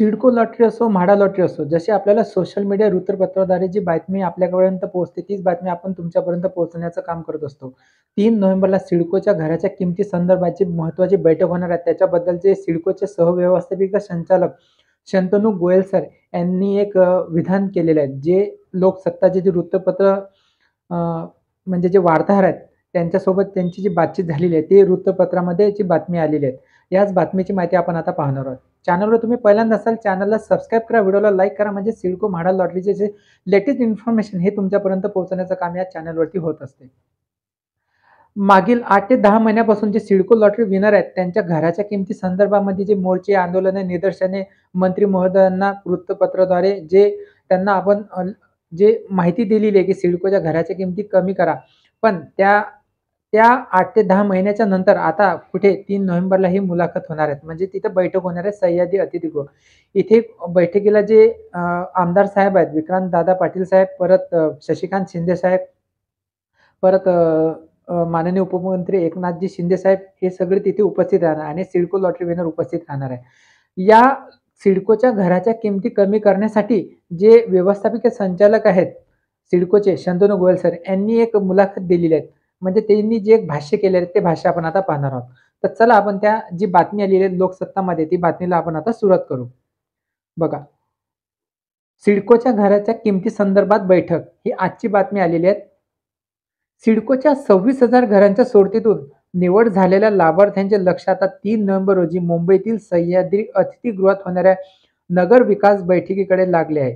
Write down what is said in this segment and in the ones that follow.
CIDCO lottery असो, MHADA lottery असो, जशी आपल्याला सोशल मीडिया वृत्तपत्राद्वारे जी बातमी आपल्यापर्यंत पोहोचते, तीच बातमी आपण तुमच्यापर्यंत पोहोचवण्याचं काम करत असतो. 3 नोव्हेंबरला सिडकोच्या घराच्या किमती संदर्भाची महत्त्वाची बैठक होणार आहे. त्याच्याबद्दलचे सिडकोचे सहव्यवस्थापकीय संचालक शंतनू गोयल सर यांनी एक विधान केलेलं आहे. जे लोकसत्ताचे जे वृत्तपत्र अ, म्हणजे जे वार्ताहर आहेत, त्यांच्यासोबत त्यांची जी बातचीत झालेली आहे, ती वृत्तपत्रामध्ये ची बातमी आलेली आहे. याच बातमीची माहिती आपण आता पाहणार आहोत. चॅनलवर तुम्ही पहिल्यांदा असाल, चॅनलला सबस्क्राईब करा, व्हिडिओला लाईक करा, म्हणजे सिडको म्हाडा लॉटरीचे जे लेटेस्ट इन्फॉर्मेशन हे तुमच्यापर्यंत पोहोचवण्याचं काम या चॅनलवरती होत असते. मागील 8 ते 10 महिन्यापासून जे सिडको लॉटरी विनर आहेत, त्यांच्या घराच्या किमती संदर्भामध्ये जे मोर्चे, आंदोलने, निदर्शने मंत्री महोदयांना वृत्तपत्राद्वारे जे त्यांना आपण जे माहिती दिलेली आहे, की सिडकोच्या घराच्या किमती कमी करा. पण त्या त्या 8 ते 10 महिन्याच्या नंतर आता कुठे 3 नोव्हेंबरला ही मुलाखत होणार आहे. म्हणजे तिथं बैठक होणार आहे सह्याद्री अतिथीगृह. इथे बैठकीला जे आमदार साहेब आहेत, विक्रांत दादा पाटील साहेब, परत शशिकांत शिंदे साहेब, परत माननीय उपमुख्यमंत्री एकनाथजी शिंदे साहेब हे सगळे तिथे उपस्थित राहणार आणि सिडको लॉटरी विनर उपस्थित राहणार आहे. या सिडकोच्या घराच्या किमती कमी करण्यासाठी जे व्यवस्थापकीय संचालक आहेत सिडकोचे शंतनू गोयल सर यांनी एक मुलाखत दिलेली आहे. म्हणजे त्यांनी जे एक भाष्य केलेलं आहे ते भाष्य आपण आता पाहणार आहोत. तर चला आपण त्या जी बातमी आलेली आहे लोकसत्तामध्ये ती बातमीला आपण आता सुरुवात करू. बघा, सिडकोच्या घराच्या किमती संदर्भात बैठक ही आजची बातमी आलेली आहे. सिडकोच्या 26,000 घरांच्या सोडतीतून निवड झालेल्या लाभार्थ्यांचे लक्ष आता 3 नोव्हेंबर रोजी मुंबईतील सह्याद्री अतिथीगृहात होणाऱ्या नगर विकास बैठकीकडे लागले आहे.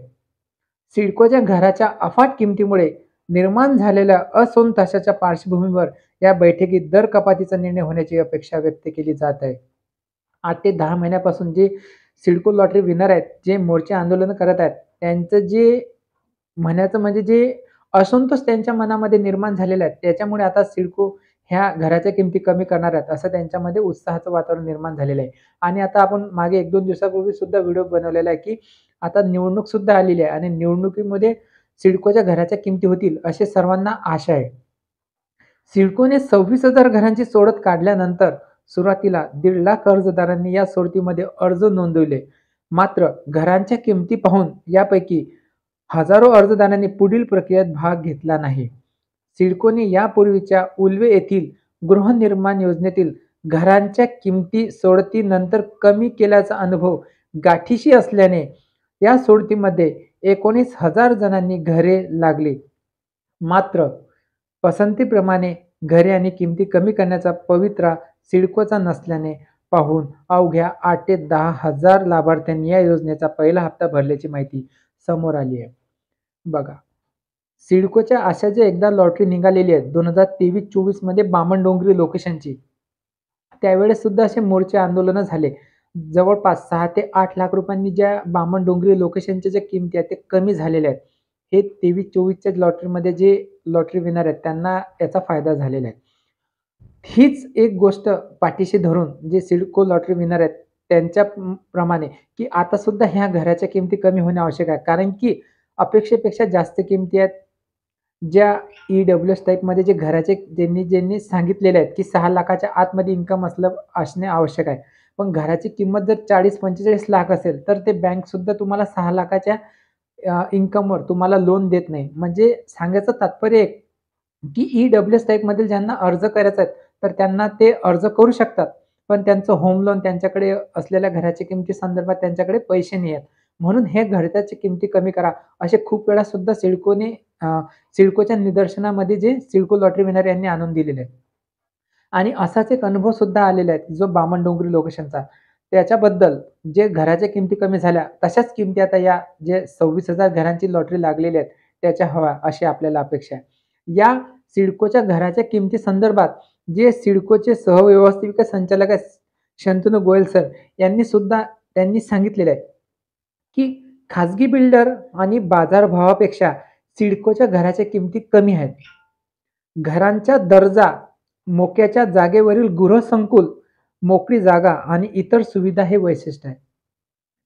सिडकोच्या घराच्या अफाट किमतीमुळे निर्माण झालेल्या असंतोषाच्या पार्श्वभूमीवर या बैठकीत दर कपातीचा निर्णय होण्याची अपेक्षा व्यक्त केली जात आहे. 8 ते 10 महिन्यापासून जे सिडको लॉटरी विनर आहेत, जे मोर्चे आंदोलन करत आहेत, त्यांचं जे म्हणायचं म्हणजे जे असंतोष त्यांच्या मनामध्ये निर्माण झालेला आहे, त्याच्यामुळे आता सिडको ह्या घराच्या किमती कमी करणार आहेत, असं त्यांच्यामध्ये उत्साहाचं वातावरण निर्माण झालेलं आहे. आणि आता आपण मागे 1-2 दिवसापूर्वी सुद्धा व्हिडिओ बनवलेला आहे, की आता निवडणूक सुद्धा आलेली आहे आणि निवडणुकीमध्ये सिडकोच्या घराच्या किमती होतील, अशी सर्वांना आशा आहे. सिडकोने 26,000 घरांची सोडत काढल्यानंतर सुरुवातीला 1.5 लाख अर्जदारांनी या सोडतीमध्ये अर्ज नोंदवले. मात्र घरांच्या किमती पाहून यापैकी हजारो अर्जदारांनी पुढील प्रक्रियेत भाग घेतला नाही. सिडकोने यापूर्वीच्या उल्वे येथील गृहनिर्माण योजनेतील घरांच्या किमती सोडतीनंतर कमी केल्याचा अनुभव गाठीशी असल्याने या सोडतीमध्ये 19,000 जणांनी घरे लागली. मात्र पसंतीप्रमाणे घरे आणि किमती कमी करण्याचा पवित्रा सिडकोचा नसल्याने पाहून अवघ्या 8 ते 10 हजार लाभार्थ्यांनी या योजनेचा पहिला हप्ता भरल्याची माहिती समोर आली आहे. बघा, सिडकोच्या अशा जे एकदा लॉटरी निघालेली आहे 2023-24 मध्ये बामणडोंगरी लोकेशनची, त्यावेळेस सुद्धा असे मोर्चे आंदोलनं झाले. जवळपास 6 ते 8 लाख रुपयांनी ज्या बामणडोंगरी लोकेशनच्या ज्या किमती आहेत ते कमी झालेल्या आहेत. हे 23-24च्या लॉटरीमध्ये जे लॉटरी विनर आहेत त्यांना याचा फायदा झालेला आहे. हीच एक गोष्ट पाठीशी धरून जे सिडको लॉटरी विनर आहेत त्यांच्या प्रमाणे, की आता सुद्धा ह्या घराच्या किमती कमी होणे आवश्यक आहे. कारण की अपेक्षेपेक्षा जास्त किमती आहेत. ज्या EWS टाइपमध्ये जे घराचे ज्यांनी सांगितलेले आहेत, की 6 लाखाच्या आतमध्ये इन्कम असणे आवश्यक आहे. पण घराची किंमत जर 40-45 लाख असेल, तर ते बँकसुद्धा तुम्हाला 6 लाखाच्या इन्कमवर तुम्हाला लोन देत नाही. म्हणजे सांगायचं तात्पर्य एक, की EWS टाइपमधील ज्यांना अर्ज करायचा आहे, तर त्यांना ते अर्ज करू शकतात. पण त्यांचं होम लोन त्यांच्याकडे असलेल्या घराच्या किमती संदर्भात त्यांच्याकडे पैसे नाही आहेत. म्हणून हे घराच्या किमती कमी करा, असे खूप वेळा सुद्धा सिडकोच्या निदर्शनामध्ये जे सिडको लॉटरी विनर यांनी आणून दिलेले आहेत. आणि असाच एक अनुभव सुद्धा आलेला आहे, जो बामणडोंगरी लोकेशनचा. त्याच्याबद्दल जे घराच्या किमती कमी झाल्या, तशाच किमती आता या जे 26,000 घरांची लॉटरी लागलेली आहेत, त्याच्या हव्या अशी आपल्याला अपेक्षा आहे. या सिडकोच्या घराच्या किमती संदर्भात जे सिडकोचे सहव्यवस्थापकीय संचालक आहेत, शंतनू गोयल सर यांनी सुद्धा त्यांनी सांगितलेलं आहे, की खाजगी बिल्डर आणि बाजारभावापेक्षा सिडकोच्या घराच्या किमती कमी आहेत. घरांचा दर्जा, मोक्याच्या जागेवरील गृहसंकुल, मोकळी जागा आणि इतर सुविधा हे वैशिष्ट्य आहे.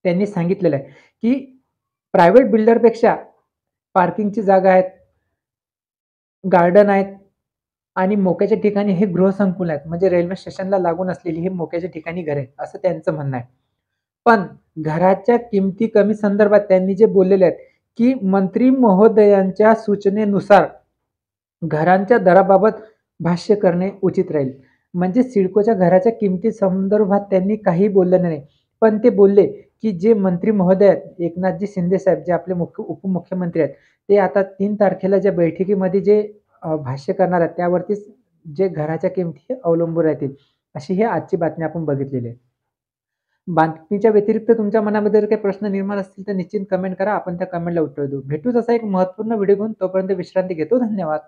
त्यांनी सांगितलेलं आहे, की प्रायव्हेट बिल्डरपेक्षा पार्किंगची जागा आहेत, गार्डन आहेत आणि मोक्याच्या ठिकाणी हे गृहसंकुल आहेत. म्हणजे रेल्वे स्टेशनला लागून असलेली हे मोक्याच्या ठिकाणी घरे आहेत, असं त्यांचं म्हणणं आहे. पण घराच्या किमती कमी संदर्भात त्यांनी जे बोललेले आहेत, की मंत्री महोदयांच्या सूचनेनुसार घरांच्या दराबाबत भाष्य करणे उचित राहील. म्हणजे सिडकोच्या घराच्या किमती संदर्भात त्यांनी काही बोललं नाही. पण ते बोलले, की जे मंत्री महोदय आहेत, एकनाथजी शिंदे साहेब जे आपले उपमुख्यमंत्री आहेत, ते आता 3 तारखेला ज्या बैठकीमध्ये जे भाष्य करणार आहेत, त्यावरतीच जे घराच्या किमती अवलंबून राहतील. अशी ही आजची बातमी आपण बघितलेली आहे. बातमीच्या व्यतिरिक्त तुमच्या मनामध्ये जर काही प्रश्न निर्माण असतील, तर निश्चित कमेंट करा. आपण त्या कमेंटला उत्तर देऊ. भेटूच असा एक महत्त्वपूर्ण व्हिडिओ घेऊन. तोपर्यंत विश्रांती घेतो. धन्यवाद.